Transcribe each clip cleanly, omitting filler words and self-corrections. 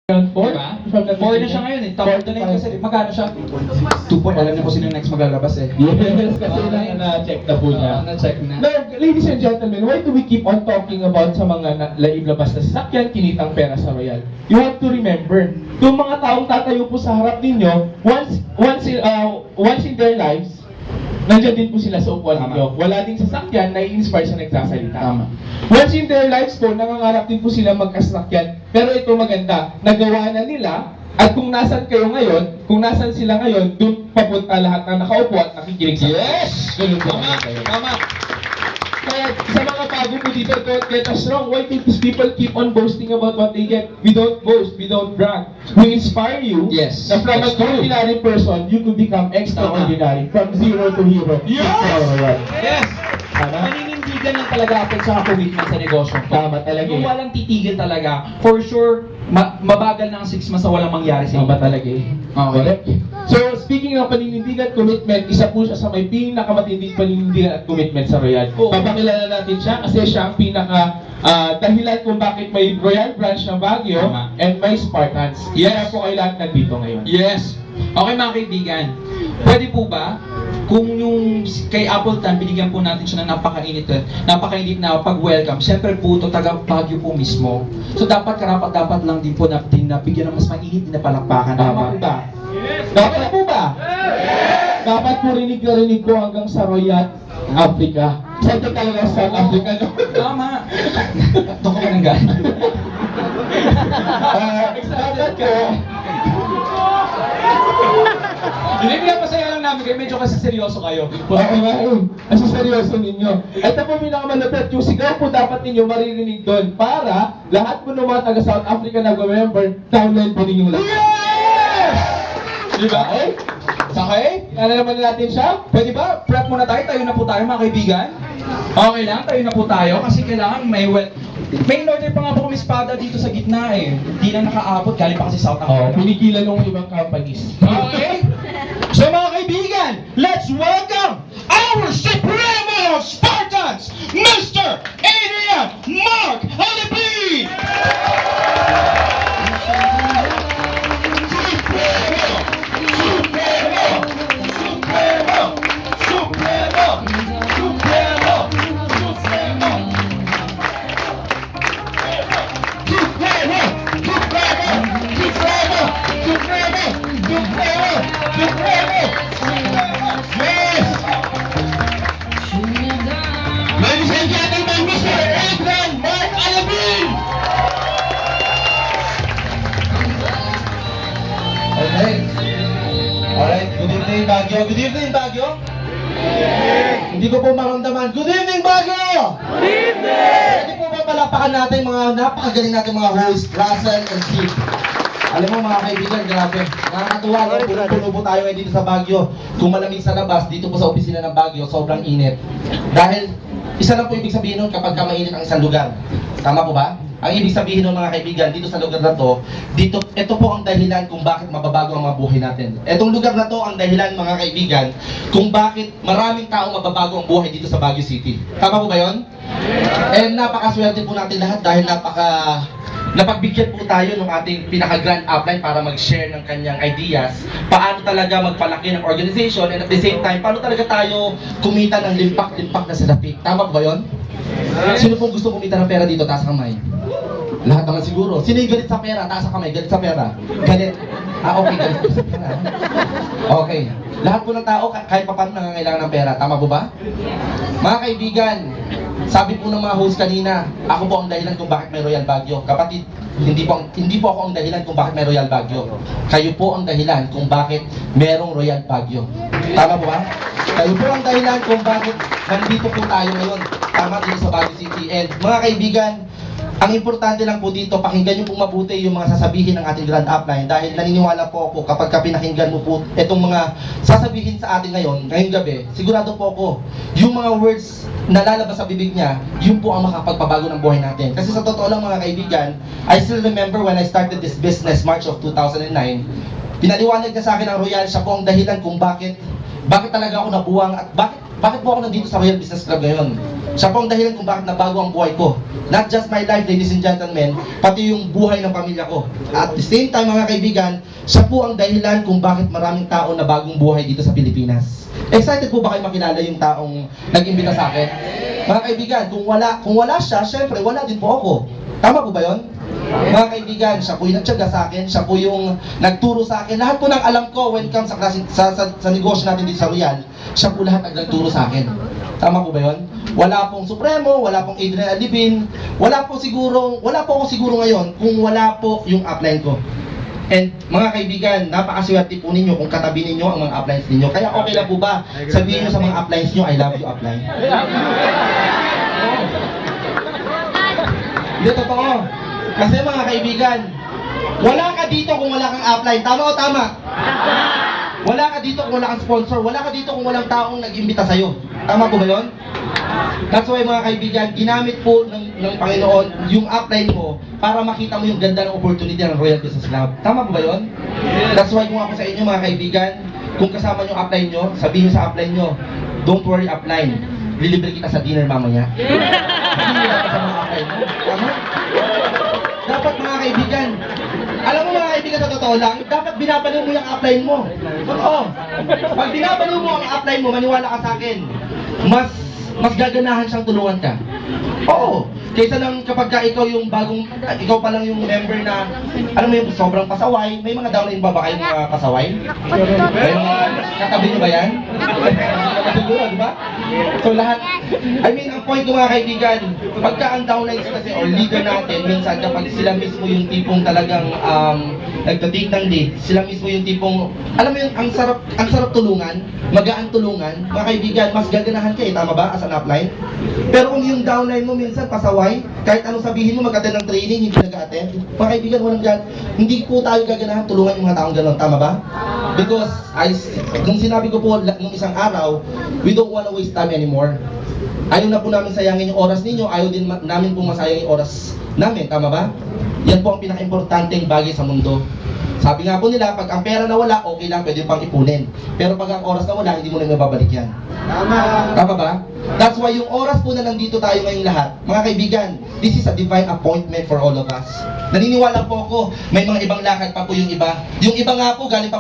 Diba? 4 na siya ngayon eh. Top 2 na yun kasi magkano siya? 2 point. Alam niyo po sino yung next maglalabas eh. Yes, kasi na-check na po niya. Na-check na. Now, ladies and gentlemen, why do we keep on talking about sa mga laib-labas na sasakyan, kinitang pera sa Royal? You have to remember, yung mga taong tatayo po sa harap ninyo, once in their lives, nandiyan din po sila sa upuan ninyo. Wala ding sasakyan na i-inspire sa nagsasalita. Tama. Once in their lives po, nangangarap din po sila magkasakyan. Pero ito maganda, nagawa na nila, at kung nasan kayo ngayon, kung nasan sila ngayon, doon papunta lahat ng nakaupo at nakikinig sa Yes! Ganun po. Tama! Tama! Kaya sa mga bago po dito, don't get us wrong. Why do these people keep on boasting about what they get? We don't boast, we don't brag. We inspire you Yes, na from an that's true. ordinary person, you could become extraordinary. From zero to hero. Yes! Alright. Yes! Tama? Paninindigan lang talaga ako sa commitment sa negosyo. Tama talaga Yung eh. walang titigil talaga, for sure, mabagal na ang 6 months na walang mangyari sa Tama talaga eh. Okay. Correct. So, speaking ng paninindigan at commitment, isa po siya sa may pinakamatinding paninindigan at commitment sa Royal. Oo. Papakilala natin siya kasi siya ang pinaka dahilan kung bakit may Royal Branch ng Baguio Tama. and may Spartans. Yes. Kaya po kayo lahat nandito ngayon. Yes! Okay mga kaibigan, pwede po ba kung yung kay Appleton, binigyan po natin siya ng napakainit na pag-welcome. Siyempre po, ito taga Baguio po mismo. So dapat dapat lang din po natin na bigyan ng mas mainit na palakpakan. Tama po ba? Yes. Dapat po ba? Yes. Dapat po rinig na rinig po hanggang sa Royal Africa. Saan ka talaga sa South Africa? No? Tama! Ito ka nang galing. Dapat po. Hindi, pinapasaya lang namin kayo. Medyo kasi seryoso kayo. Oo nga eh. Kasi seryoso ninyo. Ito po pinakamalapit. Yung sigaw po dapat ninyo maririnig doon para lahat po ng mga taga South Africa na member, download po ninyo lahat. Yes! Di ba? Okay? Okay? Ano naman natin siya? Pwede ba? Prep muna tayo. Tayo na po tayo mga kaibigan. Okay lang, tayo na po tayo. Kasi kailangan may may in-order pa nga po kami espada dito sa gitna eh. Hindi lang nakaabot. Galing pa kasi South Oo, Africa. pinigilan ng ibang companies. Okay? So mga kaibigan, let's welcome our Supremo Spartans, Mr. Adrian Mark Alipin! Ladies and gentlemen, Mr. Adrian Mark Alipin! Okay. Alright, good evening Baguio. Good evening Baguio. Hindi ko po maramdaman. Good evening Baguio! Good evening! Pwede po ba palapakan natin mga napakagaling natin mga host, Russell and Steve. Alam mo mga kaibigan, grabe. Nakakatuwa, no? Puno po tayo ngayon dito sa Baguio. Kung malamig sa labas, dito po sa opisina ng Baguio, sobrang init. Dahil, isa lang po ibig sabihin nun kapag mainit ang isang lugar. Tama po ba? Ang ibig sabihin nun mga kaibigan, dito sa lugar na to, ito po ang dahilan kung bakit mababago ang mga buhay natin. Itong lugar na to ang dahilan mga kaibigan, kung bakit maraming tao mababago ang buhay dito sa Baguio City. Tama po ba yun? And napakaswerte po natin lahat dahil napagbigyan po tayo ng ating pinaka-grand upline para mag-share ng kanyang ideas, paano talaga magpalaki ng organization, and at the same time, paano talaga tayo kumita ng limpak-limpak na salapi. Tama po ba yun? Sino pong gusto kumita ng pera dito? Taas ang kamay. Lahat naman siguro. Sino yung galit sa pera? Taas ang kamay. Galit sa pera. Galit. Okay. Galit sa pera. Okay. Lahat po ng tao, kahit pa paano nangangailangan ng pera. Tama po ba? Mga kaibigan, sabi po ng mga host kanina, ako po ang dahilan kung bakit may Royal Baguio. Kapatid, hindi po ako ang dahilan kung bakit may Royal Baguio. Kayo po ang dahilan kung bakit merong Royal Baguio. Tama po ba? Kayo po ang dahilan kung bakit nandito po tayo ngayon. Tama dito sa Baguio City. And mga kaibigan, ang importante lang po dito, pakinggan niyo po mabuti yung mga sasabihin ng ating grand upline dahil naniniwala po ako kapag pinakinggan mo po itong mga sasabihin sa atin ngayong gabi, sigurado po ako, yung mga words na lalabas sa bibig niya, yun po ang makapagpabago ng buhay natin. Kasi sa totoo lang mga kaibigan, I still remember when I started this business March of 2009, pinaliwanag niya sa akin ang Royal, siya po ang dahilan kung bakit talaga ako nabuwang at bakit bakit po ako nandito sa Royal Business Club ngayon? Siya po ang dahilan kung bakit nabago ang buhay ko. Not just my life, ladies and gentlemen, pati yung buhay ng pamilya ko. At the same time, mga kaibigan, siya po ang dahilan kung bakit maraming tao na bagong buhay dito sa Pilipinas. Excited po ba kayo makilala yung taong nag-imbita sa akin? Mga kaibigan, kung wala siya, syempre wala din po ako. Tama po ba yun? Mga kaibigan, siya po yung nagtyaga sa akin, siya po yung nagturo sa akin. Lahat po ng alam ko when it comes sa negosyo natin dito sa Royal, siya po lahat ang nagturo sa akin. Tama po ba yun? Wala pong Supremo, wala pong Adrian Alibin, wala po ako siguro ngayon kung wala po yung upline ko. And mga kaibigan, napakaswerte po ninyo kung katabi ninyo ang mga uplines ninyo. Kaya okay lang po ba sabihin nyo sa mga uplines nyo, I love you upline? Hindi, totoo. Kasi mga kaibigan, wala ka dito kung wala kang upline. Tama o tama? Wala ka dito kung wala kang sponsor. Wala ka dito kung walang taong nag-imbita sa'yo. Tama po ba yun? That's why mga kaibigan, ginamit po ng Panginoon yung upline mo para makita mo yung ganda ng opportunity ng Royal Business Club. Tama po ba yun? That's why kung ako sa inyo mga kaibigan, kung kasama nyo upline nyo, sabihin nyo sa upline nyo, don't worry upline, lilibre kita sa dinner mamaya. Hindi ka sa mga upline mo. Tama? Dapat mga kaibigan, alam mo mga kaibigan, sa totoo lang, dapat binabaliw mo yung upline mo. Totoo. Pag binabaliw mo ang upline mo, maniwala ka sa akin, mas gaganahan siyang tulungan ka. Oo. Kaysa nang kapag ka ikaw yung ikaw pa lang yung member na, alam mo yung sobrang pasaway, may mga downline ba kayong mga pasaway? May mga katabi nyo ba yan? Siguro, di ba? So lahat, ang point ko mga kaibigan, pagka ang downlines kasi or leader natin, minsan kapag sila mismo yung tipong talagang nagtatik ng lead, sila mismo yung tipong, alam mo yung ang sarap tulungan, magaan tulungan, mga kaibigan, mas gaganahan kayo, tama ba, as an upline? Pero kung yung downline mo minsan pasaway, kahit anong sabihin mo, mag-attend ng training, hindi nag-attend, mga kaibigan, hindi po tayo gaganahan tulungan yung mga taong gano'n, tama ba? Because, nung sinabi ko po nung isang araw, we don't wanna waste time anymore. Ayaw na po namin sayangin yung oras ninyo, ayaw din namin pong masayang yung oras namin, tama ba? Yan po ang pinaka-importanteng bagay sa mundo. Sabi nga po nila, pag ang pera nawala, okay lang, pwede pang ipunin. Pero pag ang oras nawala, hindi mo na mababalik yan. Tama ba? That's why yung oras po na nandito tayo ngayong lahat, mga kaibigan, this is a divine appointment for all of us. Naniniwala po ako, may mga ibang lakad pa po yung iba. Yung iba nga po, galing pa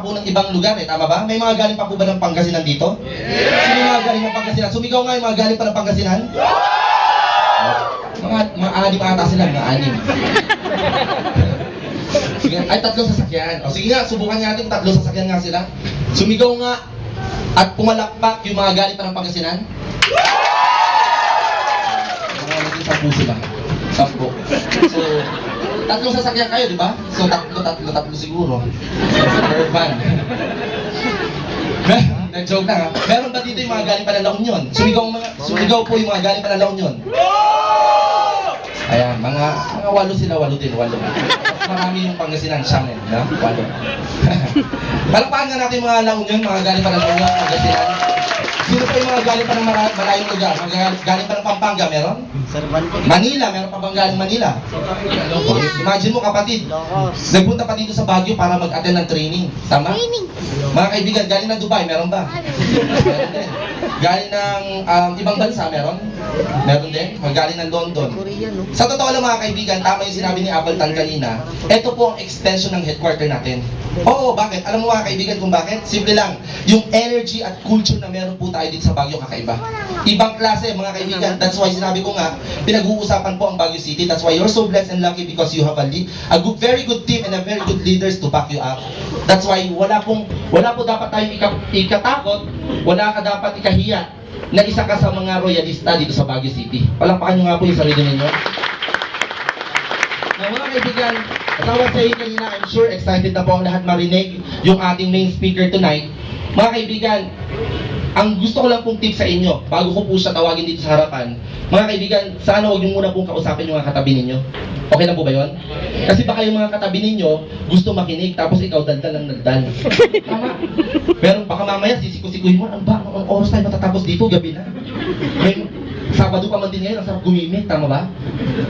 po ng ibang lugar tama ba? May mga galing pa po ba ng Pangasinan dito? Sino yung mga galing ng Pangasinan? Sumigaw nga yung mga galing pa ng Pangasinan? Mga anim ata sila, mga anim. Sige, ay, 3 sasakyan. O sige nga, subukan natin kung 3 sasakyan nga sila. Sumigaw nga at pumalakpak yung mga galing pa ng Pangasinan. Mga 10 sila. 10. So, 3 sasakyan kayo, di ba? So, tatlo siguro. Per van. Nag-joke na nga. Meron ba dito yung mga galing pa ng La Union? Sumigaw po yung mga galing pa ng La Union. Ayan, mga 8 sila, 8 din. Mas marami yung Pangasinan, Siyang, no? 8. Palakpakan nga natin mga La Union, mga galing pa ng La Union, Pangasinan. Sino pa yung mga galing pa ng malayong lugar? Galing pa ng Pampanga, meron? Manila, meron pa bang galing Manila? Imagine mo kapatid, nagpunta pa dito sa Baguio para mag-attend ng training. Tama? Mga kaibigan, galing ng Dubai, meron ba? Meron din. Galing ng ibang bansa, meron? Meron din. Galing ng London. Sa totoo lang mga kaibigan, tama yung sinabi ni Appleton kanina, ito po ang extension ng headquarter natin. Oo, bakit? Alam mo mga kaibigan kung bakit? Simple lang, yung energy at culture na meron po tayo dito sa Baguio kakaiba. Ibang klase mga kaibigan. That's why sinabi ko nga, pinag-uusapan po ang Baguio City. That's why you're so blessed and lucky because you have a very good team and a very good leaders to back you up. That's why wala po dapat tayong ikatakot, wala ka dapat ikahiya na isa ka sa mga royalista dito sa Baguio City. Palakpakan nyo nga po yung sarili ninyo. Now, mga kaibigan, katawag sa inyo kanina, I'm sure excited na po ang lahat marinig yung ating main speaker tonight. Mga kaibigan, ang gusto ko lang pong tip sa inyo, bago ko po siya tawagin dito sa harapan, mga kaibigan, sana huwag niyo muna pong kausapin yung mga katabi ninyo. Okay lang po ba yun? Kasi baka yung mga katabi ninyo gusto makinig, tapos ikaw daldal ng daldal. Tama? Pero baka mamaya sisikusikuhin mo, ang oras tayo matatapos dito, gabi na. Sabado pa man din ngayon, ang sarap gumimik, tama ba?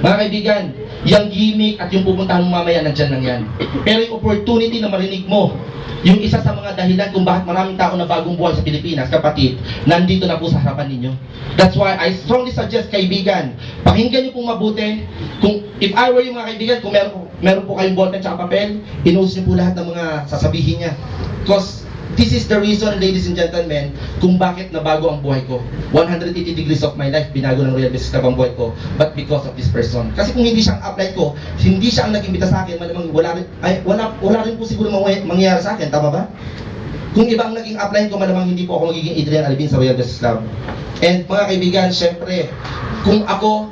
Mga kaibigan, yung gimmick at yung pupuntahan mo mamaya, nandyan lang yan. Pero yung opportunity na marinig mo, yung isa sa mga dahilan kung bakit maraming tao na bagong buhay sa Pilipinas, kapatid, nandito na po sa harapan ninyo. That's why I strongly suggest, kaibigan, pakinggan niyo pong mabuti. Kung, if I were you mga kaibigan, kung meron po kayong ballpen at papel, inuus niyo po lahat ng mga sasabihin niya. Because this is the reason, ladies and gentlemen, kung bakit nabago ang buhay ko. 180 degrees of my life, binago ng Royal Business Club ang buhay ko. But because of this person. Kasi kung hindi siya ang upline ko, hindi siya ang nag-imbita sa akin, malamang wala rin po siguro mangyayari sa akin, tama ba? Kung iba ang naging upline ko, malamang hindi po ako magiging Adrian Alvin sa Royal Business Club. And mga kaibigan, syempre, kung ako,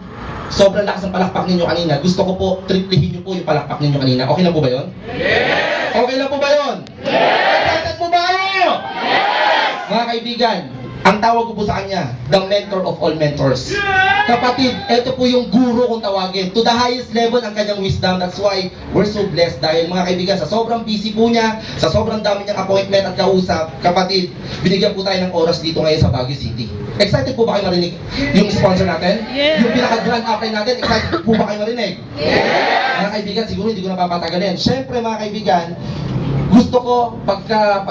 sobrang lakas ng palakpak ninyo kanina, gusto ko po, triplihin nyo po yung palakpak ninyo kanina. Okay na po ba yun? Yes! Okay na po ba yun? Yes! Excited po ba kayo? Yes! Mga kaibigan, ang tawag ko po sa kanya, the mentor of all mentors. Kapatid, ito po yung guru kung tawagin. To the highest level ang kanyang wisdom. That's why we're so blessed. Dahil mga kaibigan, sa sobrang busy po niya, sa sobrang dami niyang appointment at kausap, kapatid, binigyan po tayo ng oras dito ngayon sa Baguio City. Excited po ba kayo marinig yung sponsor natin? Yes! Yung pinaka-grand upline natin, excited po ba kayo marinig? Yes! Mga kaibigan, siguro hindi ko napapatagalin. Siyempre mga kaibigan, gusto ko pagka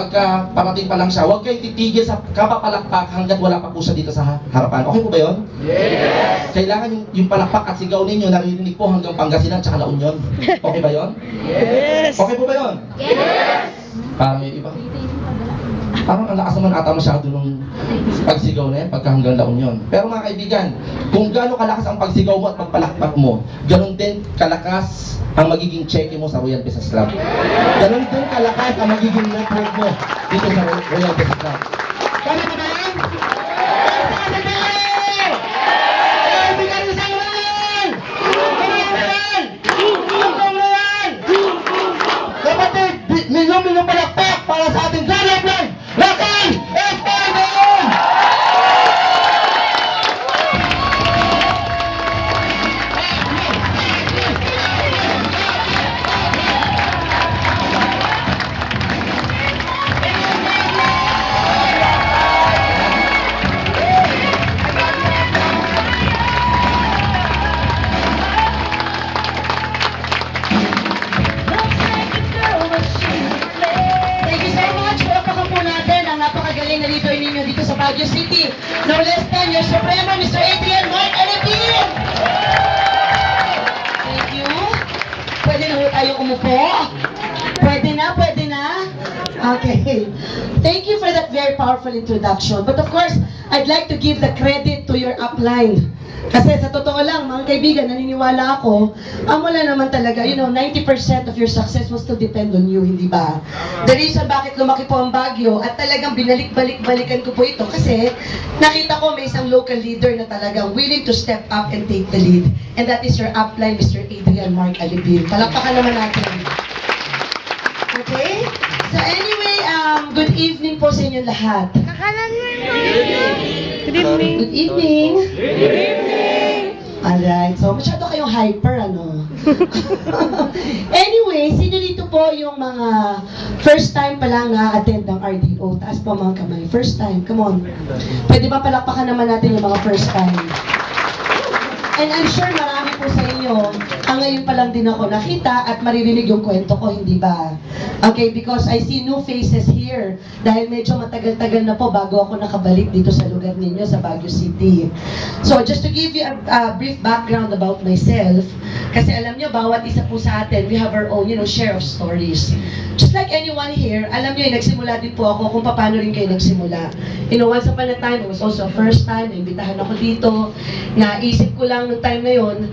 parating pa lang siya, huwag kayong titigil sa kapapalakpak hanggat wala pa po siya dito sa harapan. Okay po ba yun? Yes! Kailangan yung palakpak at sigaw ninyo naririnig po hanggang Pangasinan at La Union. Okay ba yun? Yes! Okay po ba yun? Yes! Parang yung iba. Parang ang lakas naman ata masyado nung pagsigaw na yan pagka hanggang La Union. Pero mga kaibigan, kung gaano kalakas ang pagsigaw mo at pagpalakpak mo, ganun din kalakas ang magiging cheque mo sa Royal Business Club. Ganun din kalakas ang magiging network mo dito sa Royal Business Club. Kami ba ba yan? Kapatid, milyon palakpak para sa ating grand upline, Lakay Espanyol! Thank you so much. Palakpakan po natin ang napakagaling na leader ninyo dito sa Baguio City. No less than your Supremo, Mr. Adrian Mark Alipin! Thank you. Pwede na ho tayong umupo? Pwede na, pwede na? Okay. Thank you for that very powerful introduction. But of course, I'd like to give the credit to your upline. Kasi sa totoo lang, mga kaibigan, naniniwala ako, wala naman talaga, 90% of your success will still depend on you, hindi ba? The reason bakit lumaki po ang Baguio at talagang binalik-balikan ko po ito kasi nakita ko may isang local leader na talagang willing to step up and take the lead. And that is your upline, Mr. Adrian Mark Alipin. Palakpakan naman natin. Okay? So anyway, good evening po sa inyo lahat. Good evening. Good evening. Alright, so masyado kayong hyper, ano? Anyway, sino dito po yung mga first time pa lang attend ng RDO? Taas po mga kamay. First time, come on. Pwede ba palakpakan naman natin yung mga first time? And I'm sure marami po sa inyo, ngayon pa lang din ako nakita at maririnig yung kwento ko, hindi ba? Okay, because I see new faces here. Dahil medyo matagal-tagal na po bago ako nakabalik dito sa lugar ninyo, sa Baguio City. So, just to give you a brief background about myself, kasi alam nyo, bawat isa po sa atin, we have our own, share of stories. Just like anyone here, alam nyo, nagsimula din po ako kung paano rin kayo nagsimula. Once upon a time, it was also first time, naimbitahan ako dito, naisip ko lang nung time na yun,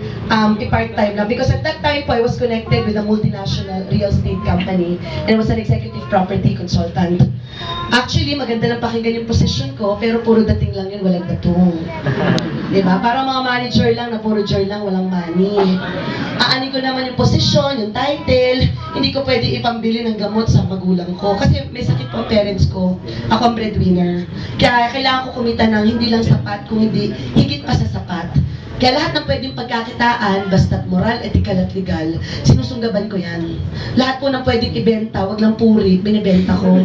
i-part-time lang. Because at that time po, I was connected with a multinational real estate company and I was an executive property consultant. Actually, maganda lang pakinggan yung position ko, pero puro dating lang yun, walang datong. Diba? Parang mga manager lang, na puro joy lang, walang money. Aanin ko naman yung posisyon, yung title, hindi ko pwede ipambili ng gamot sa magulang ko. Kasi may sakit po ang parents ko. Ako ang breadwinner. Kaya kailangan ko kumita ng hindi lang sapat, kung hindi higit pa sa sapat. Kaya lahat ng pwedeng pagkakitaan, basta't moral, etikal at legal, sinusunggaban ko yan. Lahat po ng pwedeng ibenta, wag lang puri, binibenta ko.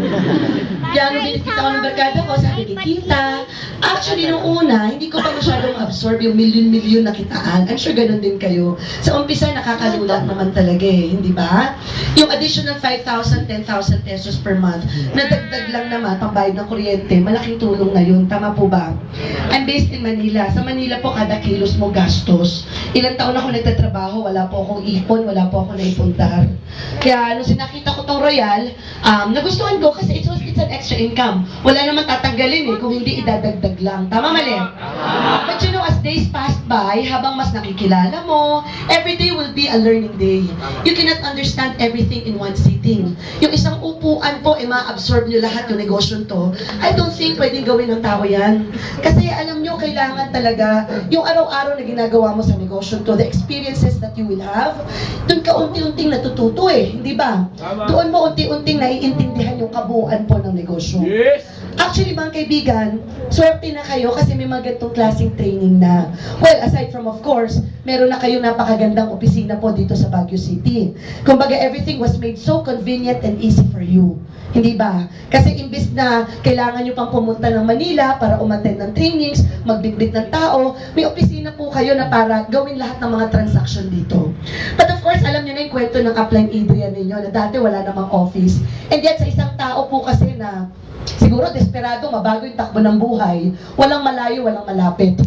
Kaya nung binikita ko ng barkada ko, sabi, kikita. Actually, nung una, hindi ko pa masyadong absorb yung milyon-milyon na kitaan. I'm sure ganun din kayo. Sa umpisa, nakakalula naman talaga eh, hindi ba? Yung additional 5,000, 10,000 pesos per month, nadagdag lang naman, pambayad ng kuryente, malaking tulong na yun. Tama po ba? I'm based in Manila. Sa Manila po, kada kilos mo gastos. Ilang taon ako nagtatrabaho, wala po akong ipon, wala po ako naipundar. Kaya nung sinakita ko tong Royal, nagustuhan ko kasi it's an extra income. Wala naman tatanggalin eh, kung hindi idadagdag lang. Tama, mali? But you know, as days pass by, habang mas nakikilala mo, every day will be a learning day. You cannot understand everything in one sitting. Yung isang upuan po, ma-absorb nyo lahat yung negosyo to. I don't think pwedeng gawin ng tao yan. Kasi alam nyo, kailangan talaga yung araw-araw na ginagawa mo sa negosyo to, the experiences that you will have, doon ka unti-unting natututo eh, hindi ba? Doon mo unti-unting naiintindihan yung kabuuan po ng negosyo. Actually, mga kaibigan, swerte na kayo kasi may mga ganitong klaseng training na. Well, aside from of course, meron na kayong napakagandang opisina po dito sa Baguio City. Kumbaga, everything was made so convenient and easy for you. Hindi ba? Kasi imbis na kailangan nyo pang pumunta ng Manila para umattend ng trainings, magbitbit ng tao, may opisina po kayo na para gawin lahat ng mga transaction dito. But of course, alam nyo na yung kwento ng Upline Adrian ninyo na dati wala namang office. And yet, sa isang tao po kasi na siguro desperado, mabago yung takbo ng buhay, walang malayo, walang malapit.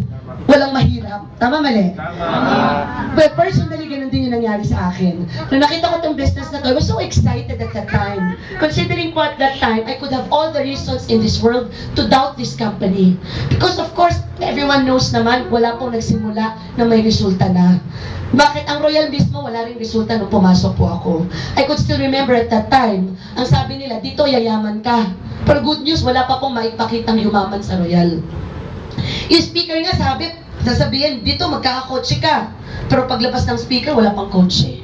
Walang mahirap. Tama, mali? Tama. But personally, ganun din yung nangyari sa akin. Nung nakita ko itong business na to, I was so excited at that time. Considering po at that time, I could have all the reasons in this world to doubt this company. Because of course, everyone knows naman, wala pong nagsimula na may resulta na. Bakit ang Royal mismo, wala rin resulta nung pumasok po ako. I could still remember at that time, ang sabi nila, dito yayaman ka. Pero good news, wala pa pong maipakitang yumaman sa Royal. Yung speaker nga sasabihin, dito magkakakotse ka. Pero paglabas ng speaker, wala pang kotse.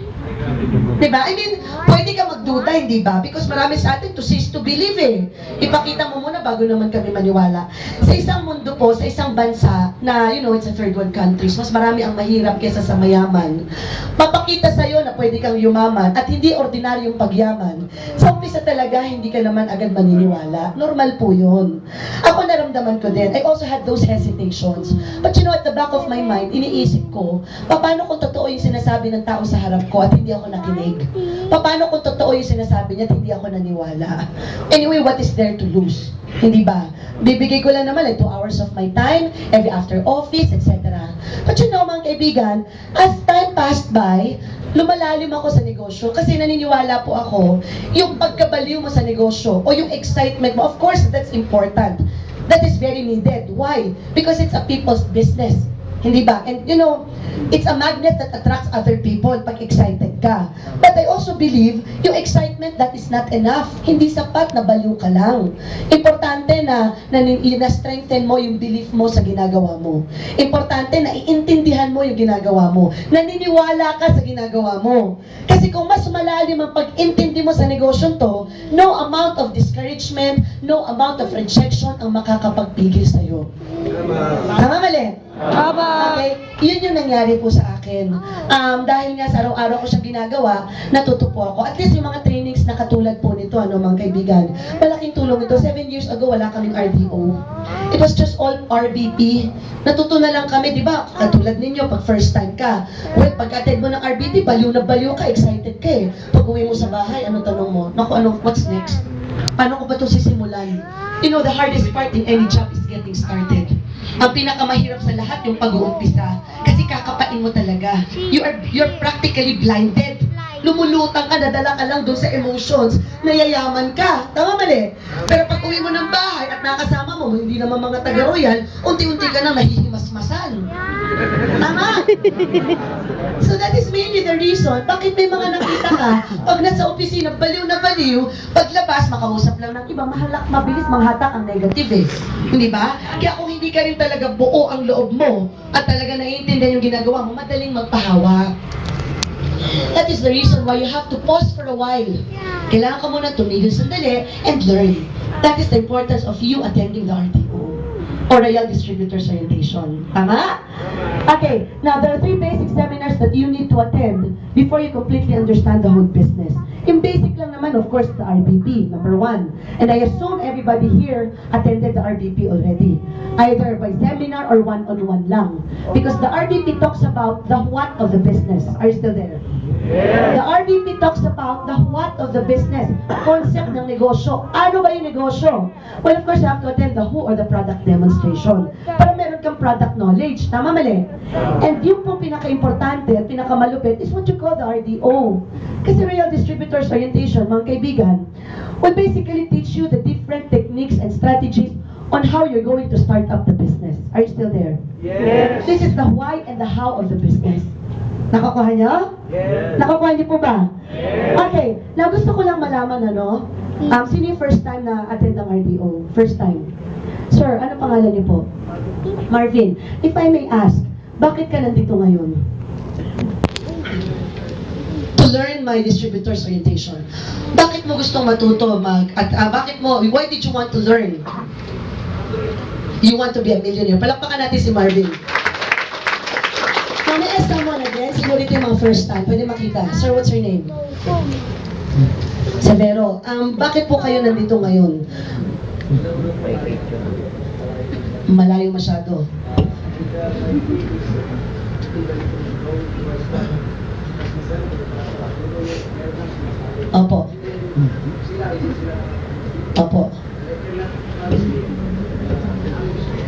Diba? I mean, pwede ka magduda, hindi ba? Because marami sa atin to cease to believe eh. Ipakita mo muna bago naman kami maniwala. Sa isang mundo po, sa isang bansa na, you know, it's a third world countries, mas marami ang mahirap kesa sa mayaman. Papakita sa'yo na pwede kang yumaman at hindi ordinaryong pagyaman. Sa umpisa talaga, hindi ka naman agad maniniwala. Normal po yun. Ako naramdaman ko din. I also had those hesitations. But you know, at the back of my mind, iniisip ko, paano kung totoo yung sinasabi ng tao sa harap ko at hindi ako nakinig? Paano kung totoo yung sinasabi niya at hindi ako naniwala? Anyway, what is there to lose? Hindi ba? Bibigay ko lang naman like 2 hours of my time, every after office, etc. But you know, mga kaibigan, as time passed by, lumalalim ako sa negosyo kasi naniniwala po ako yung pagkabaliw mo sa negosyo o yung excitement mo, of course, that's important. That is very needed. Why? Because it's a people's business. Hindi ba? And you know, it's a magnet that attracts other people pag excited ka. But I also believe, yung excitement, that is not enough. Hindi sapat na baliw ka lang. Importante na na-strengthen mo yung belief mo sa ginagawa mo. Importante na iintindihan mo yung ginagawa mo. Naniniwala ka sa ginagawa mo. Kasi kung mas malalim ang pag-intindi mo sa negosyo to, no amount of discouragement, no amount of rejection ang makakapagpigil sa'yo. Tama, mali? Okay, yun yung nangyari po sa akin. Dahil nga sa araw-araw ko siyang ginagawa, natuto po ako. At least yung mga trainings na katulad po nito, mga kaibigan, malaking tulong ito. 7 years ago, wala kaming RDO. It was just all RBP. Natuto na lang kami, di ba? Katulad ninyo, pag first time ka. Well, pag attend mo ng RBP, baliw na baliw ka, excited ka eh. Pag uwi mo sa bahay, ano tanong mo? Naku, what's next? Paano ko ba ito sisimulan? You know, the hardest part in any job is getting started. Ang pinakamahirap sa lahat yung pag-uumpisa. Kasi kakapain mo talaga. You're practically blinded. Lumulutang ka, nadala ka lang doon sa emotions. Nayayaman ka. Tama, mali? Pero pag uwi mo ng bahay at nakasama mo, hindi naman mga taga-royal, unti-unti ka na nahihimas-masan. Tama? So that is mainly the reason bakit may mga nakita ka, pag nasa opisina, baliw na baliw, paglabas, makausap lang ng iba, mabilis manghatak ang negative eh. Hindi ba? Kaya kung hindi ka rin talaga buo ang loob mo, at talaga naiintindihan yung ginagawa mo, madaling magpahawa. That is the reason why you have to pause for a while. Kailangan ka muna tumigil sandali and learn. That is the importance of you attending the RTO. or Royal Distributors Orientation. Tama? Okay, now there are 3 basic seminars that you need to attend before you completely understand the whole business. Yung basic lang naman, of course, the RBP, number 1. And I assume everybody here attended the RBP already, either by seminar or one-on-one lang. Because the RBP talks about the what of the business. Are you still there? The RBP talks about the what of the business, concept ng negosyo. Ano ba yung negosyo? Well, of course, you have to attend the who or the product demonstration. Para meron kang product knowledge. Tama, mali? And yung pong pinaka-importante at pinaka-malupit is what you call the RDO. Kasi Royal Distributors Orientation, mga kaibigan, will basically teach you the different techniques and strategies on how you're going to start up the business. Are you still there? Yes. This is the why and the how of the business. Nakakuha niyo? Yes. Nakakuha niyo po ba? Yes. Okay. Now, gusto ko lang malaman, ano? Sino yung first time na attend ng RDO? First time. Sir, ano pangalan niyo po? Marvin. If I may ask, bakit ka nandito ngayon? To learn my distributor's orientation. Bakit mo gustong matuto? Bakit mo, why did you want to learn? You want to be a millionaire. Palakpakan natin si Marvin. Now, may ask someone again. Siguro ito yung mga first time. Pwede makita. Sir, what's your name? Severo. Bakit po kayo nandito ngayon? Malayo masyado. Opo. Opo.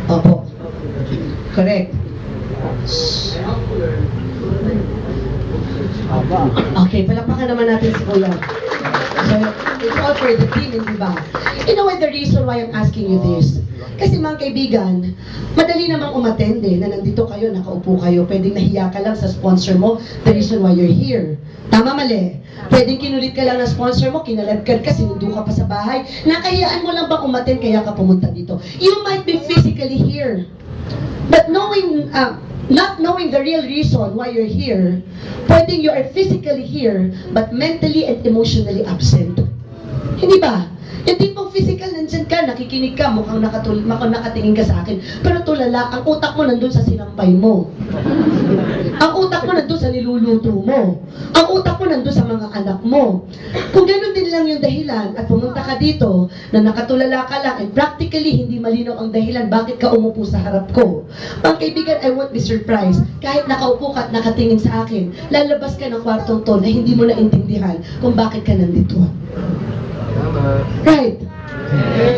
Opo. Correct. Okay, palakpakan naman natin si Kuya. So, it's all for the team, hindi ba? You know what the reason why I'm asking you this? Kasi mga kaibigan, madali namang umatende na nandito kayo, nakaupo kayo, pwedeng nahiya ka lang sa sponsor mo, the reason why you're here. Tama, mali? Pwedeng kinulit ka lang ng sponsor mo, kinaladkad ka, sinundo ka pa sa bahay, nakahiyaan mo lang ba umattend kaya ka pumunta dito? You might be physically here, but not knowing the real reason why you're here, pwedeng you are physically here, but mentally and emotionally absent. Hindi ba? Yung tipong physical, nandyan ka, nakikinig ka, mukhang nakatingin ka sa akin, pero tulala, ang utak mo nandun sa sinampay mo. Ang utak mo nandun sa niluluto mo. Ang utak mo nandun sa mga anak mo. Kung gano'n din lang yung dahilan at pumunta ka dito na nakatulala ka lang and practically hindi malinaw ang dahilan bakit ka umupo sa harap ko. Mga kaibigan, I won't be surprised. Kahit nakaupo ka at nakatingin sa akin, lalabas ka ng kwartong to na hindi mo naintindihan kung bakit ka nandito. Right?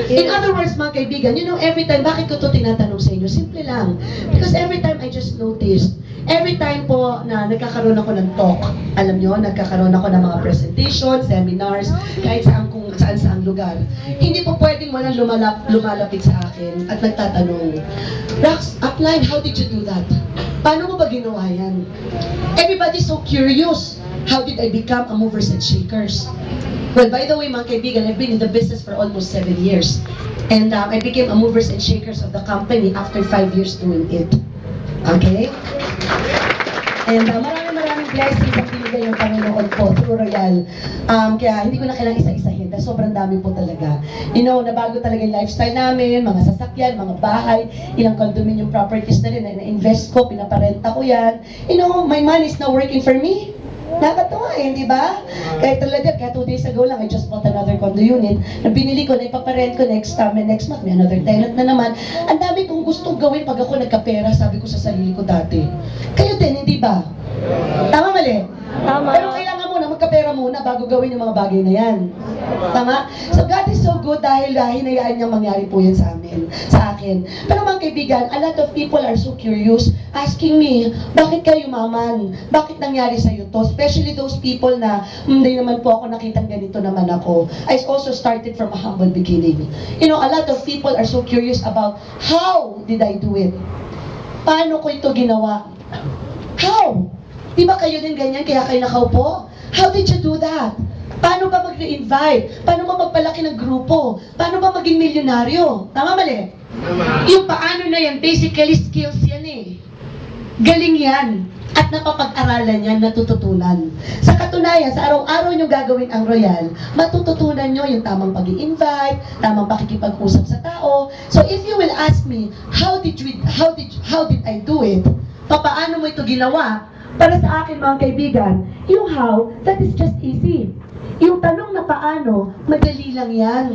In other words, mga kaibigan, you know, every time, bakit ko ito tinatanong sa inyo? Simple lang. Because every time I just noticed, every time po na nagkakaroon ako ng talk, alam nyo, nagkakaroon ako ng mga presentation, seminars, kahit saan kung saan lugar, hindi po pwedeng walang lumalapit sa akin at nagtatanong, Rax, upline, how did you do that? Paano mo ba ginawa yan? Everybody's so curious. How did I become a movers and shakers? Well, by the way, mga kaibigan, I've been in the business for almost 7 years. And I became a movers and shakers of the company after 5 years doing it. Okay? And maraming blessings ang binigay ng Panginoon po through Royal. Kaya hindi ko na kailangang isa-isahin dahil sobrang dami po talaga. You know, nabago talaga yung lifestyle namin, mga sasakyan, mga bahay, ilang condominium properties na rin na invest ko, pinaparenta ko yan. You know, my money is now working for me. Nakakatawa eh, di ba? Kaya talaga, kaya 2 days ago lang, I just bought another condo unit na binili ko, na ipaparent ko next month, may another tenant na naman. Ang dami kong gustong gawin pag ako nagkapera, sabi ko sa sarili ko dati. Kayo din, hindi ba? Tama, mali? Tama. Pero kailangan mo na magkapera muna bago gawin yung mga bagay na yan. Tama? So God is so good dahil hinayaan niyang mangyari po yan sa akin. Pero mga kaibigan, a lot of people are so curious asking me, bakit kayo yumaman? Bakit nangyari sa'yo to? Especially those people na, hindi naman po ako nakitang ganito naman ako. I also started from a humble beginning. You know, a lot of people are so curious about how did I do it? Paano ko ito ginawa? How? Di ba kayo din ganyan kaya kayo nakaupo? How did you do that? Paano ba mag-re-invite? Paano ba magpalaki ng grupo? Paano ba maging milyonaryo? Tama, mali? Yung paano na yan, basically skills yan eh. Galing yan. at napapag-aralan yan, natututunan. Sa katunayan, sa araw-araw nyo gagawin ang royal, matututunan nyo yung tamang pag-i-invite, tamang pakikipag-usap sa tao. So if you will ask me, how did I do it? Paano mo ito ginawa? Para sa akin mga kaibigan, yung how, that is just easy. Yung tanong na paano, madali lang yan.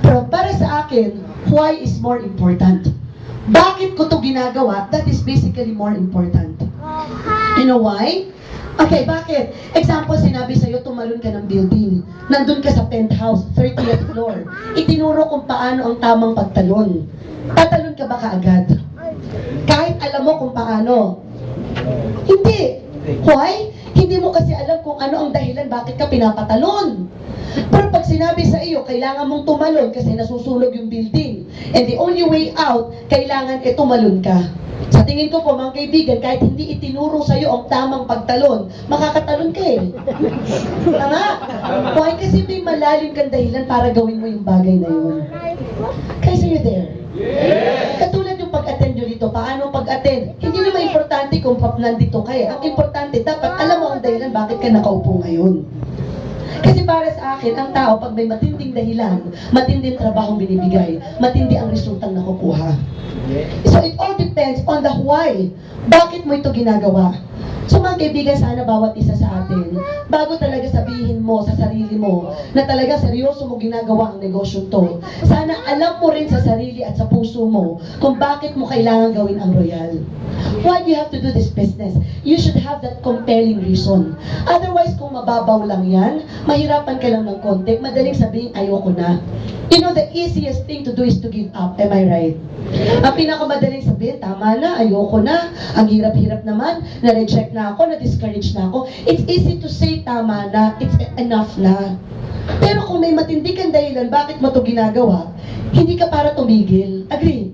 Pero para sa akin, why is more important? Bakit ko to ginagawa? That is basically more important. You know why? Okay, bakit? Example, sinabi sa'yo, tumalon ka ng building. Nandun ka sa penthouse, 30th floor. Itinuro kung paano ang tamang pagtalon. Tatalon ka ba kaagad? Kahit alam mo kung paano. Hindi. Why? Hindi mo kasi alam kung ano ang dahilan bakit ka pinapatalon. Pero pag sinabi sa iyo, kailangan mong tumalon kasi nasusunog yung building. And the only way out, kailangan tumalon ka. Sa tingin ko po, mga kaibigan, kahit hindi itinuro sa iyo ang tamang pagtalon, makakatalon ka eh. Tama? Why? Kasi may malalim kang dahilan para gawin mo yung bagay na yun. Guys, are you there? Katulad yung pag-attend nyo dito, paano pag-attend? Hindi naman importante kung nandito kayo. Ang importante, dapat alam mo ang dahilan bakit ka nakaupo ngayon. Kasi para sa akin, ang tao, pag may matinding dahilan, matinding trabahong binibigay, matindi ang resultang nakukuha. So it all depends on the why. Bakit mo ito ginagawa? So mga kaibigan, sana bawat isa sa atin, bago talaga sabihin mo sa sarili mo na talaga seryoso mo ginagawa ang negosyo to, sana alam mo rin sa sarili at sa puso mo kung bakit mo kailangan gawin ang royal. Why do you have to do this business? You should have that compelling reason. Otherwise, kung mababaw lang yan, mahirapan ka lang ng konti, madaling sabihin, ayoko na. You know, the easiest thing to do is to give up. Am I right? Ang pinakamadaling sabihin, tama na, ayoko na, ang hirap-hirap naman, na-reject na ako, na-discourage na ako. It's easy to say, tama na, it's enough na. Pero kung may matindi kang dahilan, bakit mo ito ginagawa, hindi ka para tumigil. Agree?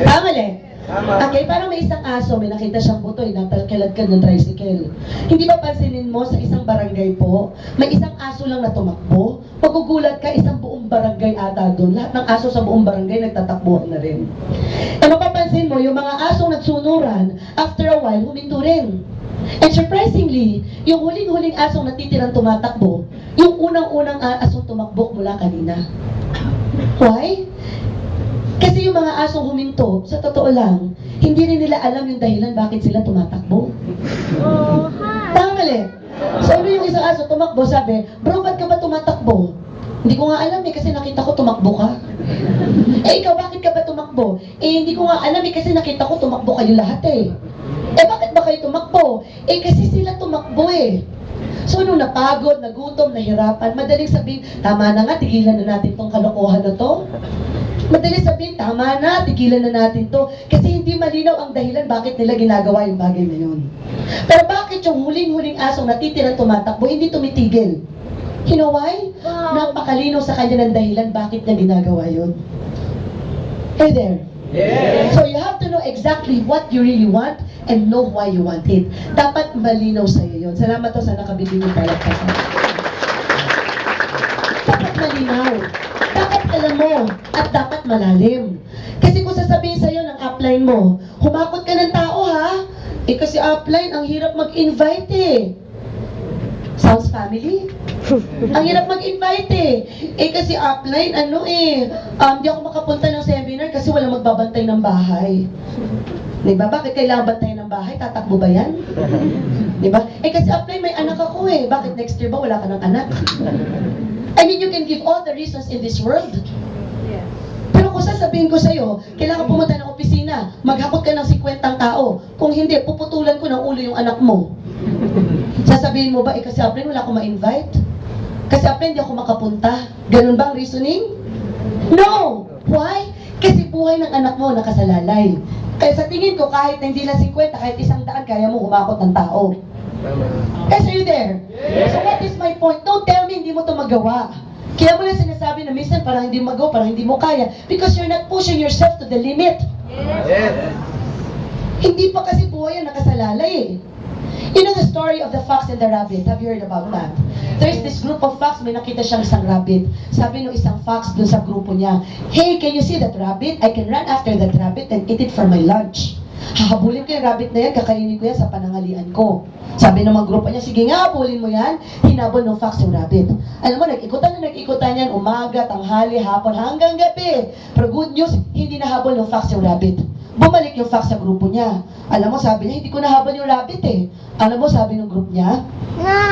Tama le? Okay, parang may isang aso, may nakita siyang butoy, natalkalad ka ng tricycle. Hindi ba pansinin mo sa isang barangay po, may isang aso lang na tumakbo? Magugulat ka, isang buong barangay ata doon. Lahat ng aso sa buong barangay nagtatakbo na rin. E mapapansin mo, yung mga asong nagsunuran, after a while, huminto rin. And surprisingly, yung huling-huling asong natitirang tumatakbo, yung unang-unang asong tumakbo mula kanina. Why? Kasi yung mga asong huminto, sa totoo lang, hindi rin nila alam yung dahilan bakit sila tumatakbo. Tama mali. So ano yung isang aso tumakbo, sabi, bro, ba't ka ba tumatakbo? Hindi ko nga alam kasi nakita ko tumakbo ka. Eh ikaw, bakit ka ba tumakbo? Eh hindi ko nga alam kasi nakita ko tumakbo kayo lahat eh. Eh bakit ba kayo tumakbo? Eh kasi sila tumakbo eh. So nung napagod, nagutom, nahirapan, madaling sabihin, tama na nga, tigilan na natin tong kalokohan na to. Madaling sabihin, tama na, tigilan na natin to. Kasi hindi malinaw ang dahilan bakit nila ginagawa yung bagay na yun. Pero bakit yung huling-huling asong natitirang tumatakbo, hindi tumitigil? You know why? Napakalinaw sa kanya ng dahilan bakit niya ginagawa yun. Hey there. Yeah. So you have to know exactly what you really want and know why you want it. Dapat malinaw sa'yo yun. Salamat to sa nakabibig ng palagpasan. Dapat malinaw. Dapat alam mo at dapat malalim. Kasi kung sasabihin sa'yo ng upline mo, humakot ka ng tao ha? Eh kasi upline, ang hirap mag-invite eh. Sounds family? Ang hirap mag-invite eh. Eh kasi upline, di ako makapunta ng seminar kasi walang magbabantay ng bahay. Diba? Bakit kailangan bantayan ng bahay? Tatakbo ba yan? Diba? Eh kasi upline, may anak ako eh. Bakit next year ba wala ka ng anak? I mean, you can give all the reasons in this world. Pero kung sasabihin ko sa'yo, kailangan pumunta ng opisina, maghakot ka ng 50 tao. Kung hindi, puputulan ko ng ulo yung anak mo. Sasabihin mo ba, eh kasi upline, wala akong ma-invite? Kasi upline, hindi ako makapunta. Ganun ba ang reasoning? No! Why? Kasi buhay ng anak mo nakasalalay. Kaya sa tingin ko, kahit na hindi lang 50, kahit 100, kaya mo humakot ng tao. Guys, are you there? So what is my point? Don't tell me hindi mo to magawa. Kaya mo lang sinasabi na minsan parang hindi mo magawa, parang hindi mo kaya. Because you're not pushing yourself to the limit. Yes. Hindi pa kasi buhay ang nakasalalay eh. You know the story of the fox and the rabbit? Have you heard about that? There's this group of fox, may nakita siyang isang rabbit. Sabi ng isang fox dun sa grupo niya, hey, can you see that rabbit? I can run after that rabbit and eat it for my lunch. Hahabulin ko yung rabbit na yan, kakainin ko yan sa panangalian ko. Sabi ng mga grupo niya, sige nga, habulin mo yan. Hinabol ng fox yung rabbit. Alam mo, nag-ikutan yan, umaga, tanghali, hapon, hanggang gabi. Pero good news, hindi nahabol ng fox yung rabbit. Bumalik yung fox sa grupo niya. Alam mo, sabi niya, hindi ko nahabol yung rabbit eh. Alam mo, sabi ng group niya,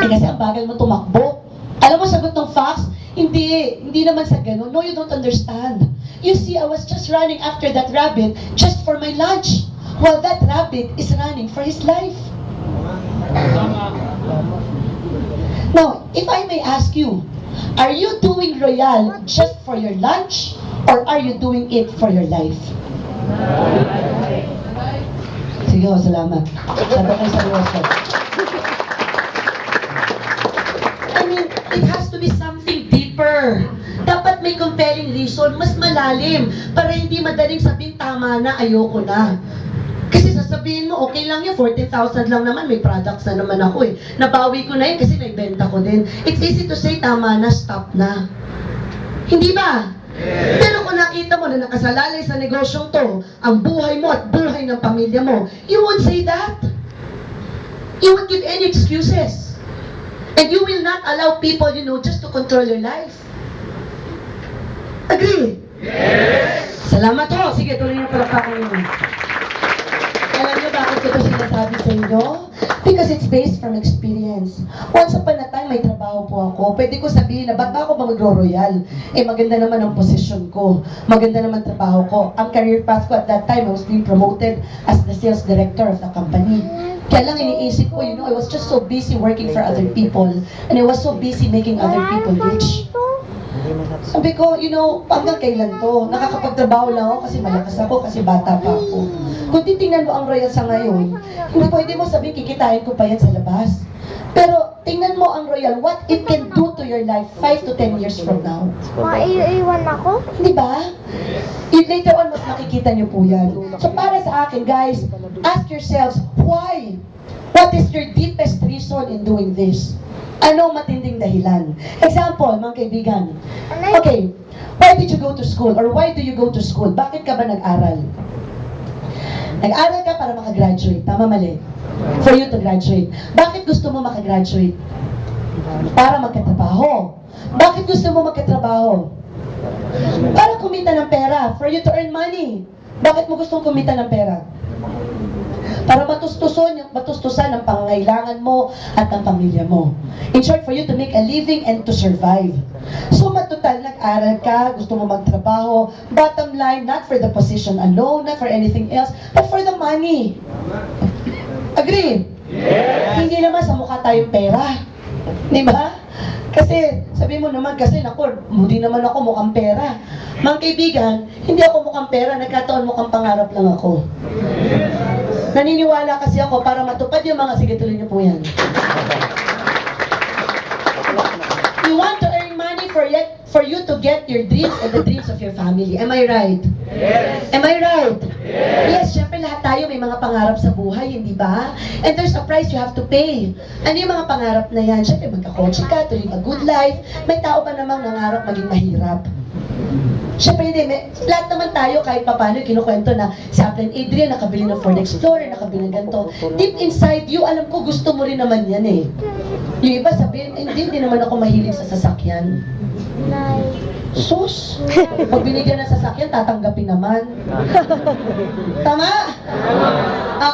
kasi ang bagal mo tumakbo. Alam mo, sagot ng fox, hindi naman sa ganun. No, you don't understand. You see, I was just running after that rabbit just for my lunch, while that rabbit is running for his life. Now, if I may ask you, are you doing Royal just for your lunch, or are you doing it for your life? Sige ho, salamat. Sabi kayo seryoso. I mean, it has to be something deeper. Dapat may compelling reason, mas malalim, para hindi madaling sabihin, tama na, ayoko na. Kasi sasabihin mo, okay lang yan, 14,000 lang naman, may products na naman ako eh. Nabawi ko na yun kasi naibenta ko din. It's easy to say, tama na, stop na. Hindi ba? Pero kung nakita mo na nakasalalay sa negosyong to, ang buhay mo at buhay ng pamilya mo, you won't say that. You won't give any excuses. And you will not allow people, just to control your life. Agree? Yes! Salamat ho. Sige, tuloy niyo palakpakan niyo. Alam niyo bakit ko ito sinasabi sa inyo? Because it's based from experience. Once upon a time, may trabaho po ako. Pwede ko sabihin na, ba't ba ako ba magro-royal? Maganda naman ang posisyon ko. Maganda naman trabaho ko. Ang career path ko at that time, I was being promoted as the sales director of the company. Kaya lang iniisip ko, I was just so busy working for other people. And I was so busy making other people rich. Sabi ko, hanggang kailan to? Nakakapagtrabaho lang ako kasi malakas ako, kasi bata pa ako. Kung titingnan mo ang Royal sa ngayon, hindi pwede mo sabihin kikitain ko pa yan sa labas. Pero tingnan mo ang Royal, what it can do to your life 5 to 10 years from now. Maiiwan ako? Di ba? Later on, mas makikita niyo po yan. So para sa akin, guys, ask yourselves, why? What is your deepest reason in doing this? Anong matinding dahilan? Example, mga kaibigan. Okay, why did you go to school? Or why do you go to school? Bakit ka ba nag-aral? Nag-aral ka para makagraduate. Tama, mali? For you to graduate. Bakit gusto mo makagraduate? Para magkatrabaho. Bakit gusto mo magkatrabaho? Para kumita ng pera. For you to earn money. Bakit mo gustong kumita ng pera? Para matustusan ang pangangailangan mo at ang pamilya mo. In short, for you to make a living and to survive. So matutal, nag-aral ka, gusto mo magtrabaho, bottom line, not for the position alone, not for anything else, but for the money. Agree? Yes. Hindi naman sa mukha tayong pera. Di ba? Kasi, sabi mo naman, kasi hindi naman ako mukhang pera. Mga kaibigan, hindi ako mukhang pera, nagkataon mukhang pangarap lang ako. Naniniwala kasi ako para matupad yung mga, sige tuloy niyo po yan. You want to earn money for you to get your dreams and the dreams of your family. Am I right? Yes. Am I right? Yes. Yes, syempre lahat tayo may mga pangarap sa buhay, hindi ba? And there's a price you have to pay. Ano yung mga pangarap na yan? Syempre magka-coach ka, to live a good life. May tao ba namang nangarap maging mahirap? Siyempre hindi, lahat naman tayo kahit papano kinukwento na si Aplan Adrian nakabili ng Ford Explorer, nakabili ng ganito. Deep inside you, alam ko gusto mo rin naman yan eh. Yung iba sabihin, hindi naman ako mahilig sa sasakyan. Sus! Pag binigyan ng sasakyan, tatanggapin naman. Tama?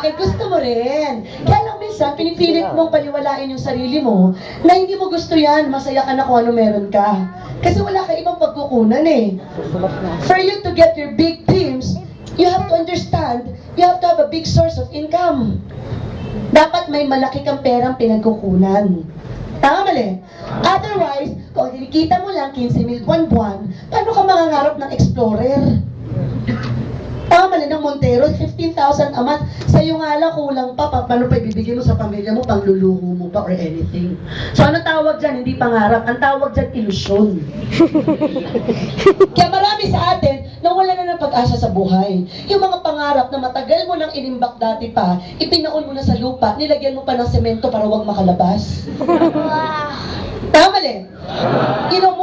Okay, gusto mo rin. Kaya lang minsan, pinipilit mong paliwalain yung sarili mo na hindi mo gusto yan, masaya ka na kung ano meron ka. Kasi wala ka ibang pagkukunan eh. For you to get your big dreams, you have to understand, you have to have a big source of income. Dapat may malaki kang perang pinagkukunan. Tama mali? Otherwise, kung kinikita mo lang 15,000 buwan-buwan, paano ka mangangarap ng Explorer? Tama mali ng Montero, 15,000 a month. Sa'yo nga lang, kulang pa, paano pa ibibigay mo sa pamilya mo, pangluluho mo pa or anything. So ano tawag dyan? Hindi pangarap. Ang tawag dyan, ilusyon. Kaya marami sa atin, nawala na ng pag-asa sa buhay. Yung mga pangarap na matagal mo nang inimbak dati pa, ipinaon mo na sa lupa, nilagyan mo pa ng semento para wag makalabas. Tama mali?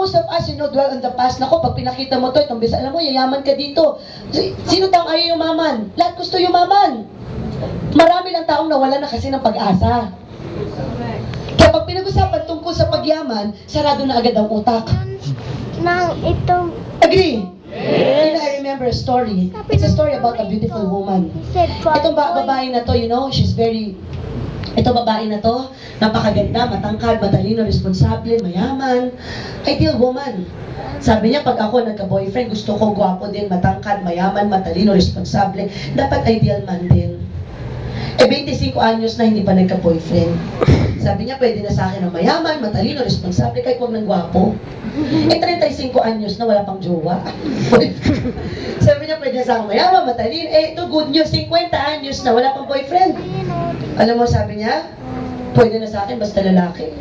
Most of us, dwell on the past. Nako, pag pinakita mo to, itong bisa, alam mo, yayaman ka dito. Sino tang ayaw yumaman? Lahat gusto yumaman. Marami ng taong nawala na kasi ng pag-asa. Kaya pag pinag-usapan tungkol sa pagyaman, sarado na agad ang utak. Nang itong Agree? You know, I remember a story. It's a story about a beautiful woman. Itong babae na to, you know, itong babae na to, napakaganda, matangkad, matalino, responsable, mayaman, ideal woman. Sabi niya, pag ako nagka-boyfriend, gusto ko gwapo din, matangkad, mayaman, matalino, responsable, dapat ideal man din. 25 anyos na hindi pa nagka-boyfriend. Sabi niya, pwede na sa akin ang mayaman, matalino, responsable, kahit huwag ng gwapo. 35 anyos na wala pang jowa. Sabi niya, pwede na sa akin mayaman, matalino. Ito good news, 50 anyos na wala pang boyfriend. Alam mo, sabi niya, pwede na sa akin, basta lalaki.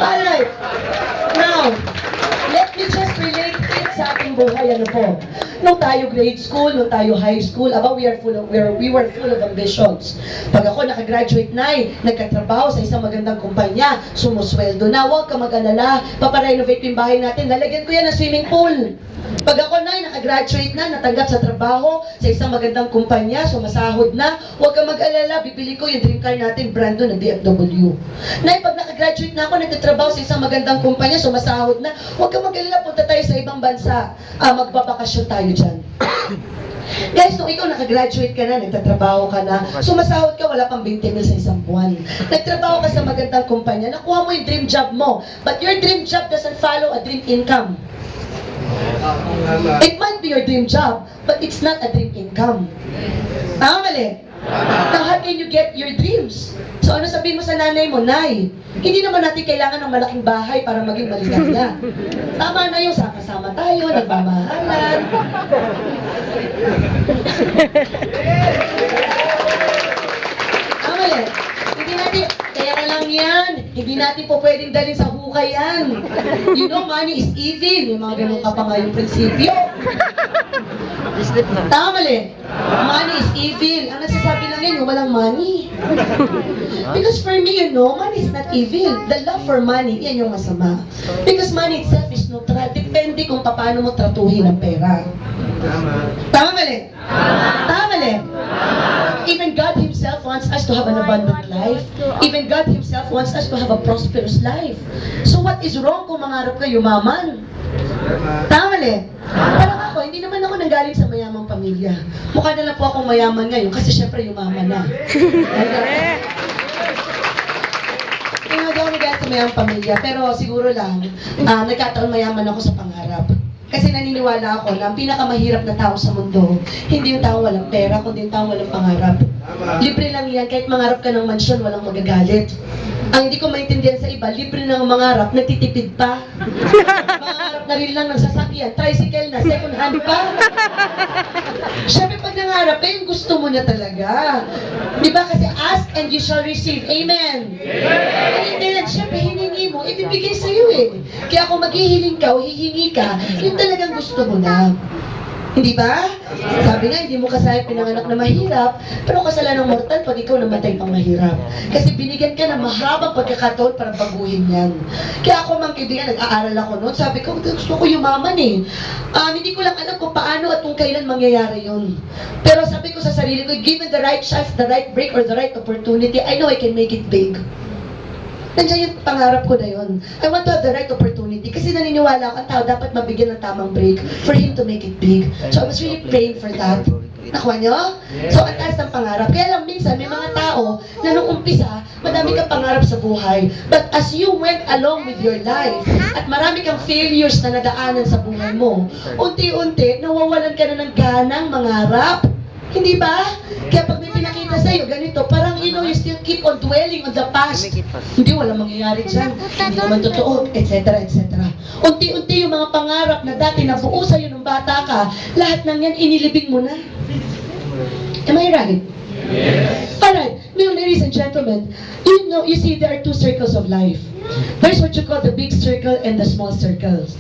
Alright. Now, let me just relate it sa ating buhay. Ano po? Nung tayo grade school, nung tayo high school, we were full of ambitions. Pag ako nakagraduate na, nagkatrabaho sa isang magandang kumpanya, sumusweldo na, huwag ka mag-alala, paparenovate yung bahay natin, lalagyan ko yan ng swimming pool. Pag ako na, nakagraduate na, natanggap sa trabaho, sa isang magandang kumpanya, sumasahod na, huwag ka mag-alala, bibili ko yung dream car natin, brand doon, ng BMW. Nay, pag nakagraduate na ako, nagtatrabaho sa isang magandang kumpanya, sumasahod na, huwag ka mag-alala, punta tayo sa ibang bansa, magbabakasyon tayo dyan. Guys, nung ikaw nakagraduate ka na, nagtatrabaho ka na, sumasahod ka, wala pang 20 mil sa isang buwan. Nagtrabaho ka sa magandang kumpanya, nakuha mo yung dream job mo, but your dream job doesn't follow a dream income. It might be your dream job, but it's not a dream income. Tama mali? Now, how can you get your dreams? So, ano sabihin mo sa nanay mo? Nay, hindi naman natin kailangan ng malaking bahay para maging maligaya. Tama na yung sama-sama tayo, nagmamahalan. Tama mali? Hindi natin, kaya ka lang yan. Hindi natin po pwedeng dalhin sa hukay yan. You know, money is evil. Yung mga ganun ka pa nga yung prinsipyo. Tama mali. Money is evil. Ang nagsasabi lang yan, yung walang money. Because for me, you know, money is not evil. The love for money, yan yung masama. Because money itself is neutral. Depende kung paano mo tratuhin ang pera. Tama mali? Tama mali? Even God Himself wants us to have an abundant life. Even God Himself wants us to have a prosperous life. So what is wrong kung mangarap ka yumaman? Tama mali? Parang ako, hindi naman ako nanggaling sa mayamang pamilya. Mukha na lang po akong mayaman ngayon kasi syempre yumaman na. Hindi ako nanggaling sa mayamang pamilya, pero siguro lang, nagkataon mayaman ako sa pangarap. Kasi naniniwala ako na ang pinakamahirap na tao sa mundo, hindi yung tao walang pera, kundi yung tao walang pangarap. Libre lang yan, kahit mangarap ka ng mansyon, walang magagalit. Ang hindi ko maintindihan sa iba, libre ng mangarap, nagtitipid pa. Mangarap na rin lang ng sasakyan, tricycle na, second hand pa. Siyempre pag nangarap, yung gusto mo na talaga. Di ba kasi ask and you shall receive. Amen? Hindi lang, siyempre hiningi mo, ibibigay sa'yo eh. Kaya kung maghihiling ka o hihingi ka, yun talagang gusto mo na. Hindi ba? Sabi nga, hindi mo kasaya pinanganak na mahirap, pero kasalanan ng mortal pag ikaw namatay pang mahirap. Kasi binigyan ka ng mahabang pagkakataon para baguhin yan. Kaya ako, mga kaibigan, nag-aaral ako noon, sabi ko, gusto ko yumaman eh. Hindi ko lang alam kung paano at kung kailan mangyayari yun. Pero sabi ko sa sarili ko, given the right chance, the right break, or the right opportunity, I know I can make it big. Nandiyan yung pangarap ko na yun. I want to have the right opportunity kasi naniniwala ako ang tao dapat mabigyan ng tamang break for him to make it big. So I was really praying for that. Nakuha nyo? So ang taas ng pangarap. Kaya lang minsan may mga tao na nung umpisa, madami kang pangarap sa buhay. But as you went along with your life at marami kang failures na nadaanan sa buhay mo, unti-unti nawawalan ka na ng ganang mangarap. Hindi ba? Kaya pag may pinakita sa'yo, ganito, parang, you know, you still keep on dwelling on the past. Hindi, walang mangyayari dyan. Hindi naman totoo, etc., etc. Unti-unti yung mga pangarap na dati nabuo sa'yo nung bata ka, lahat ng yan, inilibing mo na. Am I right? Yes. Alright, now ladies and gentlemen, you know, you see there are two circles of life. There's what you call the big circle and the small circles.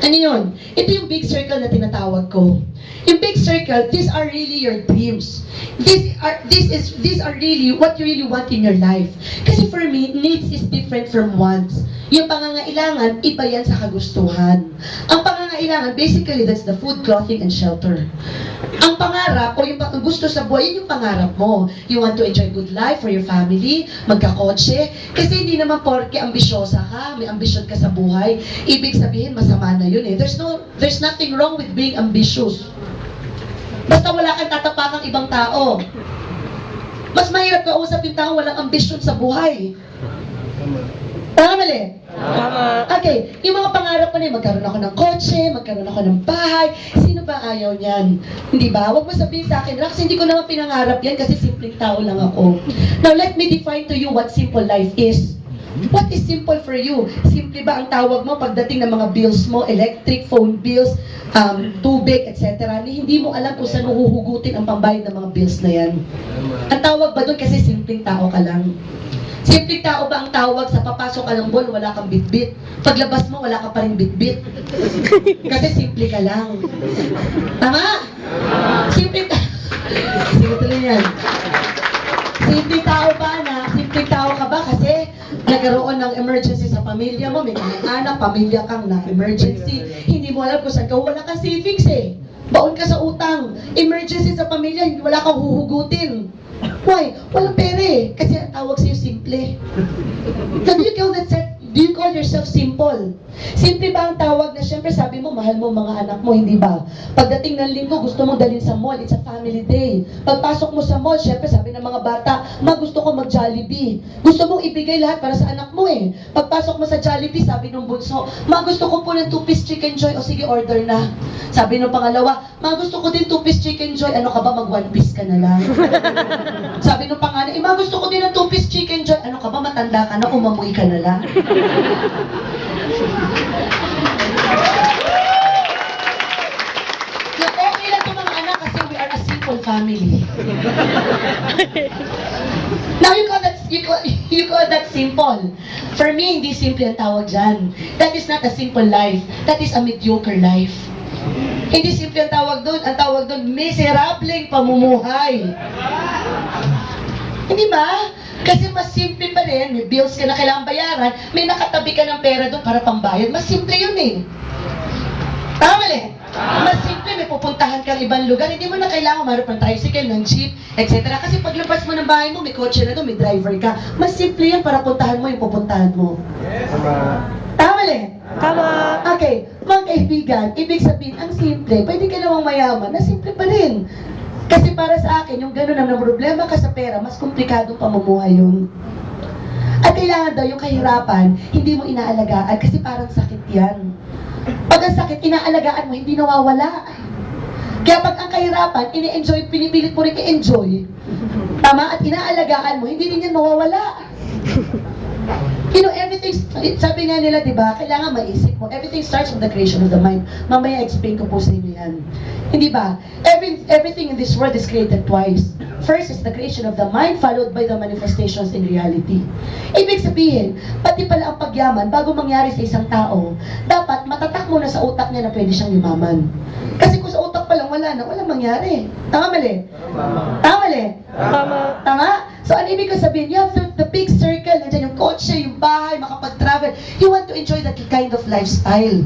Ano yun? Ito yung big circle na tinatawag ko. Yung big circle, these are really your dreams. These are really what you really want in your life. Kasi for me, needs is different from wants. Yung pangangailangan, iba yan sa kagustuhan. Ang pangangailangan, basically, that's the food, clothing, and shelter. Ang pangarap, o yung gusto sa buhay, yun yung pangarap mo. You want to enjoy good life for your family, magkakotse. Kasi hindi naman porke ambisyosa ka, may ambisyon ka sa buhay, ibig sabihin, masama na yun eh. There's nothing wrong with being ambitious. Basta wala kang tatapakang ibang tao. Mas mahirap kausap yung tao walang ambisyon sa buhay. Tama mali? Tama. Okay, yung mga pangarap ko na yun, magkaroon ako ng kotse, magkaroon ako ng bahay, sino ba ayaw niyan? Hindi ba? Huwag mo sabihin sa akin, Rax, hindi ko naman pinangarap yan kasi simpleng tao lang ako. Now, let me define to you what simple life is. What is simple for you? Simple ba ang tawag mo pagdating ng mga bills mo, electric, phone bills, tubig, etc. Hindi mo alam kung saan huhugutin ang pambayad ng mga bills na yan. Ang tawag ba doon kasi simpleng tao ka lang? Simpleng tao ba ang tawag sa papasok ka ng mall, wala kang bitbit? Paglabas mo, wala ka pa rin bitbit? Kasi simple ka lang. Tama? Simpleng tao. Sige tuloy yan. Simpleng tao ba na? Simpleng tao ka ba kasi nagkaroon ng emergency sa pamilya mo, may anak, pamilya kang na emergency. Hindi mo alam kung saan ka, wala kang savings eh. Baon ka sa utang. Emergency sa pamilya, wala kang huhugutin. Why? Walang pera eh. Kasi ang tawag sa'yo simple. Now, do you call yourself simple? Simple ba ang tawag na syempre sabi mo, mahal mo mga anak mo, hindi ba? Pagdating ng linggo, gusto mo dalhin sa mall, it's a family day. Pagpasok mo sa mall, syempre sabi ng mga bata, gusto ko mag-Jollibee. Gusto mong ibigay lahat para sa anak mo eh. Pagpasok mo sa Jollibee, sabi ng bunso, gusto ko po ng 2-piece chicken joy, o sige, order na. Sabi ng pangalawa, gusto ko din 2-piece chicken joy, ano ka ba, mag-1-piece ka na lang. Sabi ng panganay, gusto ko din ng 2-piece chicken joy, ano ka ba, matanda ka na, umamoy ka na lang. Na okay lang ito mga anak kasi we are a simple family. Now you call that simple. For me, hindi simple ang tawag dyan. That is not a simple life. That is a mediocre life. Hindi simple ang tawag doon. Ang tawag doon, miserableng pamumuhay. Hindi ba? Kasi mas simple pa rin, may bills ka na kailangan bayaran, may nakatabi ka ng pera doon para pambayad. Mas simple yun eh. Tama eh. Mas simple, may pupuntahan kang ibang lugar, hindi mo na kailangan marap ng tricycle, ng jeep, etc. Kasi paglabas mo ng bahay mo, may kotse na doon, may driver ka. Mas simple yan para puntahan mo yung pupuntahan mo. Tama eh. Tama. Okay, mga kaibigan, ibig sabihin, ang simple, pwede ka namang mayaman, na simple pa rin. Kasi para sa akin, yung gano'n na problema ka sa pera, mas komplikadong pamumuhay yun. At kailangan daw yung kahirapan, hindi mo inaalagaan kasi parang sakit yan. Pag ang sakit, inaalagaan mo, hindi nawawala. Kaya pag ang kahirapan, ini-enjoy, pinipilit mo rin i-enjoy. Tama? At inaalagaan mo, hindi rin yan mawawala. You know, everything, sabi nga nila, di ba, kailangan maisip mo. Everything starts from the creation of the mind. Mamaya explain ko po sa inyo yan. Hindi ba? Everything in this world is created twice. First is the creation of the mind, followed by the manifestations in reality. Ibig sabihin, pati pala ang pagyaman, bago mangyari sa isang tao, dapat matatak muna sa utak niya na pwede siyang yumaman. Kasi kung sa utak pa lang wala na, walang mangyari. Tama mali? Tama mali? Tama. Tama? So, ano ibig ko sabihin? You have the big circle, nandiyan yung kotse, yung bahay, makapag-travel. You want to enjoy that kind of lifestyle.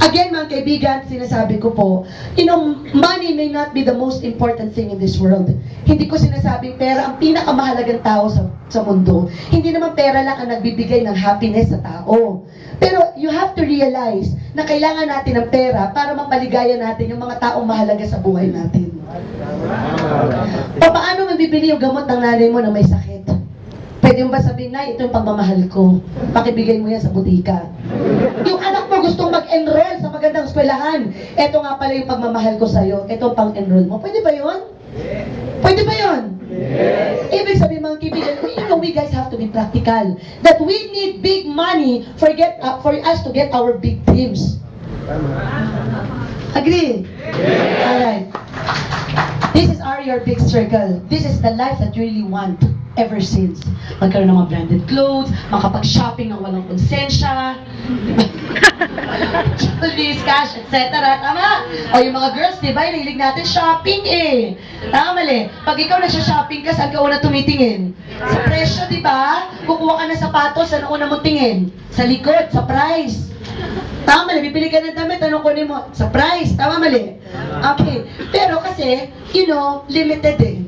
Again, mga kaibigan, sinasabi ko po, you know, money may not be the most important thing in this world. Hindi ko sinasabing pera ang pinakamahalagang tao sa mundo. Hindi naman pera lang ang nagbibigay ng happiness sa tao. Pero you have to realize na kailangan natin ng pera para mapaligaya natin yung mga taong mahalaga sa buhay natin. Paano mabibili yung gamot ng nanay mo na may sakit? Pwede mo ba sabihin na, ito yung pagmamahal ko. Pakibigay mo yan sa butika. Yung anak mo gustong mag-enroll sa magandang eskwelahan. Ito nga pala yung pagmamahal ko sa'yo. Ito ang pang-enroll mo. Pwede ba yun? Pwede ba yun? Yes. Ibig sabihin mga kaibigan, you know, we guys have to be practical. That we need big money for us to get our big dreams. Agree? Yes. Alright. This is your big circle. This is the life that you really want. ever since. Magkaroon ng mga branded clothes, makapag-shopping ng walang konsensya, jewelries, cash, etc. Tama? O yung mga girls, di ba, hilig natin shopping eh. Tama, mali. Pag ikaw nasa-shopping ka, saan ka una tumitingin? Sa presyo, di ba? Kukuha ka ng sapatos, saan una mong tingin? Sa likod, sa price. Tama, mali. Bibili ka ng damit, anong kunin mo? Sa price. Tama, mali. Okay. Pero kasi, you know, limited eh.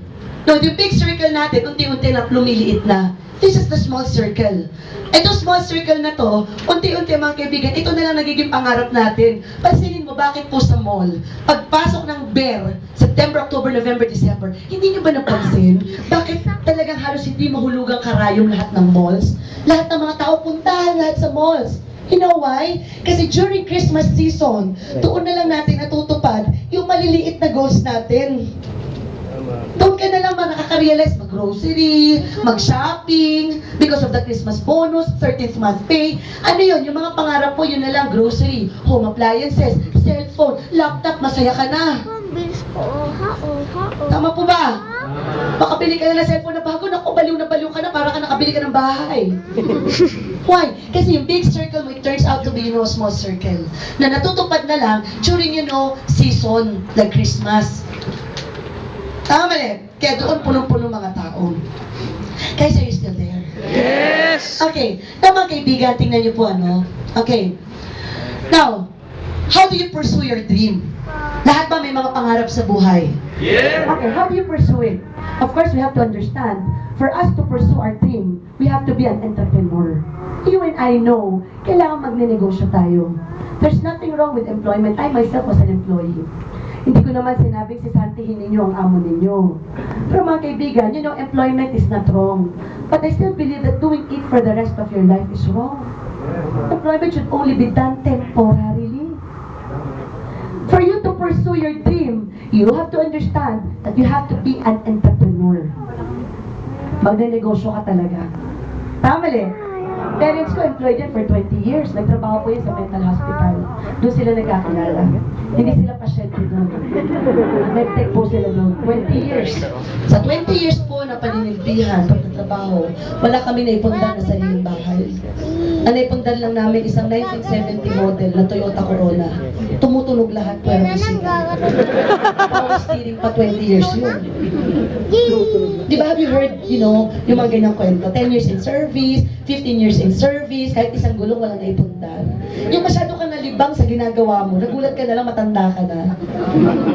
No, yung big circle natin, unti-unti na lumiliit na. This is the small circle. Itong small circle na to, unti-unti mga kaibigan, ito na lang nagiging pangarap natin. Pansinin mo, bakit po sa mall? Pagpasok ng BER, September, October, November, December, hindi niyo ba napansin? Bakit talagang halos hindi mahulugang karayom lahat ng malls? Lahat ng mga tao puntahan lahat sa malls. You know why? Kasi during Christmas season, doon na lang natin natutupad yung maliliit na goals natin. Doon ka na lang nakaka-realize mag-grocery, mag-shopping, because of the Christmas bonus, 13th month pay. Ano yun? Yung mga pangarap po, yun na lang, grocery, home appliances, cellphone, laptop, masaya ka na. Bilis ko. Tama po ba? Makabili ka na ng cellphone na bago, naku, baliw na baliw ka na, para ka nakabili ka ng bahay. Why? Kasi yung big circle mo, it turns out to be, you know, a small circle. Na natutupad na lang during, you know, season, like Christmas. Tama mali. Kaya doon punong-puno mga tao. Guys, are you still there? Yes! Okay. Now, mga kaibigan, tingnan niyo po ano. Okay. Now, how do you pursue your dream? Lahat ba may mga pangarap sa buhay? Yeah! Okay, how do you pursue it? Of course, we have to understand, for us to pursue our dream, we have to be an entrepreneur. You and I know, kailangan magne-negosyo tayo. There's nothing wrong with employment. I myself was an employee. Hindi ko naman sinabing sisantihin ninyo ang amo ninyo. Pero mga kaibigan, you know, employment is not wrong. But I still believe that doing it for the rest of your life is wrong. Employment should only be done temporarily. For you to pursue your dream, you have to understand that you have to be an entrepreneur. Magne-negosyo ka talaga. Tama mali? Parents ko employed yan for 20 years. Nagtrabaho ko yan sa mental hospital. Doon sila nagkakilala. Hindi sila pasyente doon. Medtech po sila doon. 20 years. Sa 20 years po na paninilbihan, pagtatrabaho, wala kami naipundan na sariling bahay. Ang naipundan lang namin isang 1970 model na Toyota Corolla. Tumutunog lahat, pero masira. Power steering pa 20 years yun. Di ba, have you heard, you know, yung mga ganyang kwento? 10 years in service, 15 years in service, kahit isang gulong walang naipundan. Yung masyado kang nalibang sa ginagawa mo, nagulat ka na lang, matanda ka na.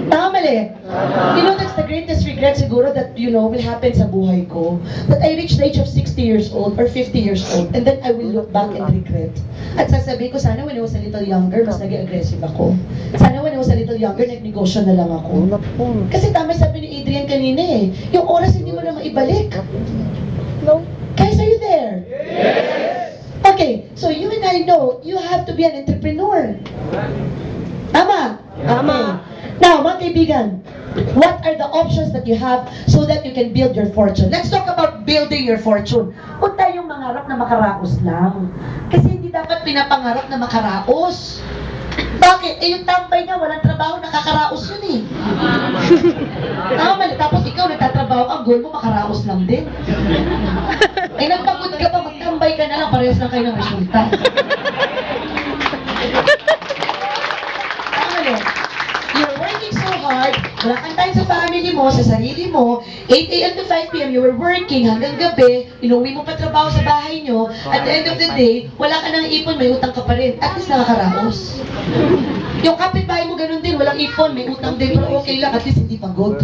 Tama mali. You know, that's the greatest regret siguro that, you know, will happen sa buhay ko. That I reached the age of 60 years old or 50 years old, and then I will look back and regret. At sasabihin ko, sana when I was a little younger, mas naging aggressive ako. Sana when I was a little younger, nagnegosyo na lang ako. Kasi tama sabi ni Adrian kanina eh, yung oras hindi mo na maibalik. No. Guys, are you there? Yes! Okay, so you and I know you have to be an entrepreneur. Tama? Okay. Now, mga kaibigan, what are the options that you have so that you can build your fortune? Let's talk about building your fortune. Huwag tayong mangarap na makaraos lang. Kasi hindi dapat pinapangarap na makaraos. Bakit? Eh yung tambay nga, walang trabaho, nakakaraos yun eh. Tama, tapos ikaw nagtatrabaho ka, goal mo makaraos lang din. Eh nagpagod ka pa, magtambay ka na lang, parehas lang kayo ng resulta. Tama eh. You're working so hard, wala kang time sa family mo, sa sarili mo, 8 a.m. to 5 p.m. you were working hanggang gabi, inuwi mo pa trabaho sa bahay nyo, at the end of the day, wala ka nang ipon, may utang ka pa rin. At least nakakaraos. Yung kapitbahay mo ganun din, walang ipon, may utang din, pero okay lang, at least hindi pagod.